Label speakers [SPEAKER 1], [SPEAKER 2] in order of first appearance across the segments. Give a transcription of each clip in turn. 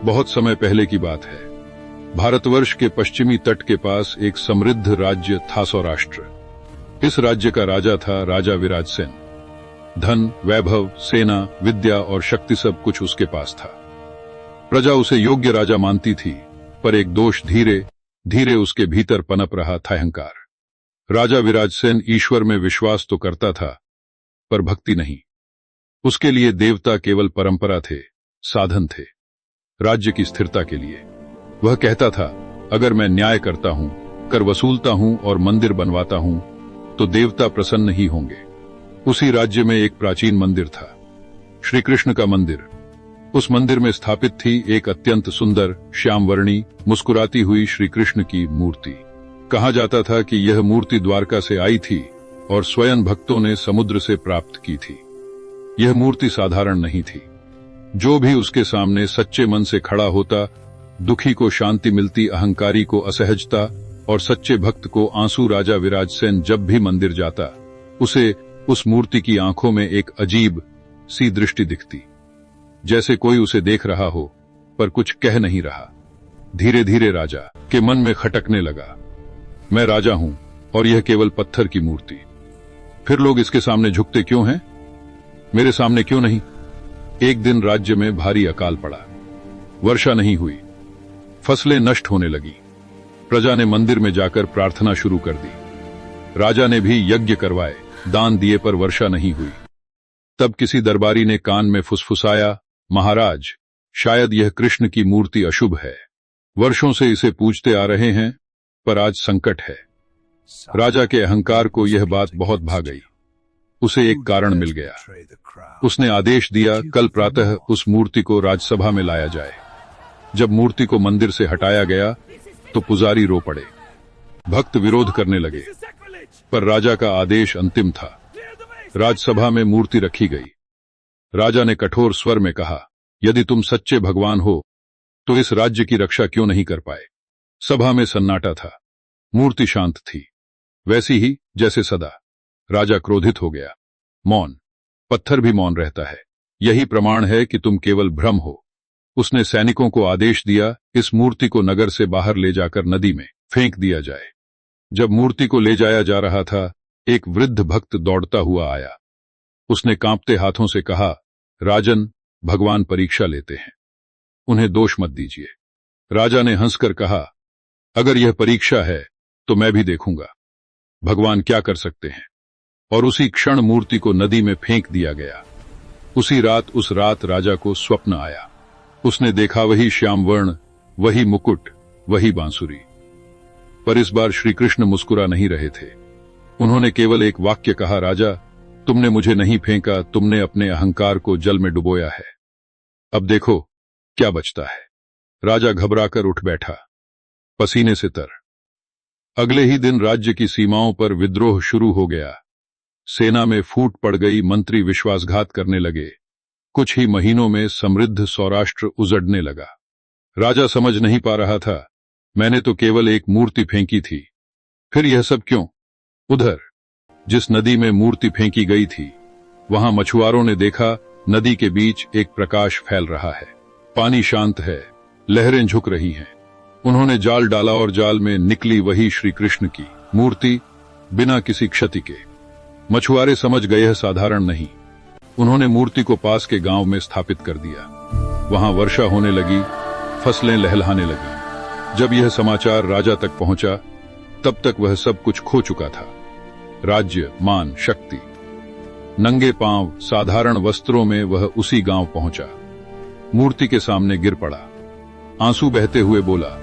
[SPEAKER 1] बहुत समय पहले की बात है। भारतवर्ष के पश्चिमी तट के पास एक समृद्ध राज्य था सौराष्ट्र। इस राज्य का राजा था राजा विराजसेन। धन, वैभव, सेना, विद्या और शक्ति सब कुछ उसके पास था। प्रजा उसे योग्य राजा मानती थी, पर एक दोष धीरे धीरे उसके भीतर पनप रहा था, अहंकार। राजा विराजसेन ईश्वर में विश्वास तो करता था, पर भक्ति नहीं। उसके लिए देवता केवल परंपरा थे, साधन थे, राज्य की स्थिरता के लिए। वह कहता था, अगर मैं न्याय करता हूं, कर वसूलता हूं और मंदिर बनवाता हूं, तो देवता प्रसन्न ही होंगे। उसी राज्य में एक प्राचीन मंदिर था, श्री कृष्ण का मंदिर। उस मंदिर में स्थापित थी एक अत्यंत सुंदर, श्यामवर्णी, मुस्कुराती हुई श्री कृष्ण की मूर्ति। कहा जाता था कि यह मूर्ति द्वारका से आई थी और स्वयं भक्तों ने समुद्र से प्राप्त की थी। यह मूर्ति साधारण नहीं थी। जो भी उसके सामने सच्चे मन से खड़ा होता, दुखी को शांति मिलती, अहंकारी को असहजता और सच्चे भक्त को आंसू। राजा विराजसेन जब भी मंदिर जाता, उसे उस मूर्ति की आंखों में एक अजीब सी दृष्टि दिखती, जैसे कोई उसे देख रहा हो पर कुछ कह नहीं रहा। धीरे धीरे राजा के मन में खटकने लगा, मैं राजा हूं और यह केवल पत्थर की मूर्ति। फिर लोग इसके सामने झुकते क्यों हैं, मेरे सामने क्यों नहीं? एक दिन राज्य में भारी अकाल पड़ा। वर्षा नहीं हुई, फसलें नष्ट होने लगी। प्रजा ने मंदिर में जाकर प्रार्थना शुरू कर दी। राजा ने भी यज्ञ करवाए, दान दिए, पर वर्षा नहीं हुई। तब किसी दरबारी ने कान में फुसफुसाया, महाराज, शायद यह कृष्ण की मूर्ति अशुभ है। वर्षों से इसे पूजते आ रहे हैं, पर आज संकट है। राजा के अहंकार को यह बात बहुत भा गई। उसे एक कारण मिल गया। उसने आदेश दिया, कल प्रातः उस मूर्ति को राजसभा में लाया जाए। जब मूर्ति को मंदिर से हटाया गया तो पुजारी रो पड़े, भक्त विरोध करने लगे, पर राजा का आदेश अंतिम था। राजसभा में मूर्ति रखी गई। राजा ने कठोर स्वर में कहा, यदि तुम सच्चे भगवान हो तो इस राज्य की रक्षा क्यों नहीं कर पाए? सभा में सन्नाटा था। मूर्ति शांत थी, वैसी ही जैसे सदा। राजा क्रोधित हो गया। मौन, पत्थर भी मौन रहता है, यही प्रमाण है कि तुम केवल भ्रम हो। उसने सैनिकों को आदेश दिया, इस मूर्ति को नगर से बाहर ले जाकर नदी में फेंक दिया जाए। जब मूर्ति को ले जाया जा रहा था, एक वृद्ध भक्त दौड़ता हुआ आया। उसने कांपते हाथों से कहा, राजन, भगवान परीक्षा लेते हैं, उन्हें दोष मत दीजिए। राजा ने हंसकर कहा, अगर यह परीक्षा है तो मैं भी देखूंगा भगवान क्या कर सकते हैं। और उसी क्षण मूर्ति को नदी में फेंक दिया गया। उस रात राजा को स्वप्न आया। उसने देखा वही श्यामवर्ण, वही मुकुट, वही बांसुरी। पर इस बार श्री कृष्ण मुस्कुरा नहीं रहे थे। उन्होंने केवल एक वाक्य कहा, राजा, तुमने मुझे नहीं फेंका, तुमने अपने अहंकार को जल में डुबोया है। अब देखो क्या बचता है। राजा घबराकर उठ बैठा, पसीने से तर। अगले ही दिन राज्य की सीमाओं पर विद्रोह शुरू हो गया। सेना में फूट पड़ गई, मंत्री विश्वासघात करने लगे। कुछ ही महीनों में समृद्ध सौराष्ट्र उजड़ने लगा। राजा समझ नहीं पा रहा था, मैंने तो केवल एक मूर्ति फेंकी थी, फिर यह सब क्यों? उधर जिस नदी में मूर्ति फेंकी गई थी, वहां मछुआरों ने देखा, नदी के बीच एक प्रकाश फैल रहा है। पानी शांत है, लहरें झुक रही हैं। उन्होंने जाल डाला और जाल में निकली वही श्री कृष्ण की मूर्ति, बिना किसी क्षति के। मछुआरे समझ गए यह साधारण नहीं। उन्होंने मूर्ति को पास के गांव में स्थापित कर दिया। वहां वर्षा होने लगी, फसलें लहलहाने लगी। जब यह समाचार राजा तक पहुंचा, तब तक वह सब कुछ खो चुका था। राज्य, मान, शक्ति। नंगे पांव, साधारण वस्त्रों में वह उसी गांव पहुंचा। मूर्ति के सामने गिर पड़ा, आंसू बहते हुए बोला,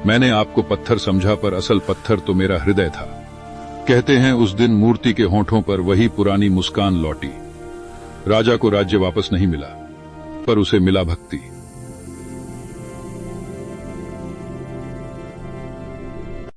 [SPEAKER 1] मैंने आपको पत्थर समझा, पर असल पत्थर तो मेरा हृदय था। कहते हैं उस दिन मूर्ति के होंठों पर वही पुरानी मुस्कान लौटी। राजा को राज्य वापस नहीं मिला, पर उसे मिला भक्ति।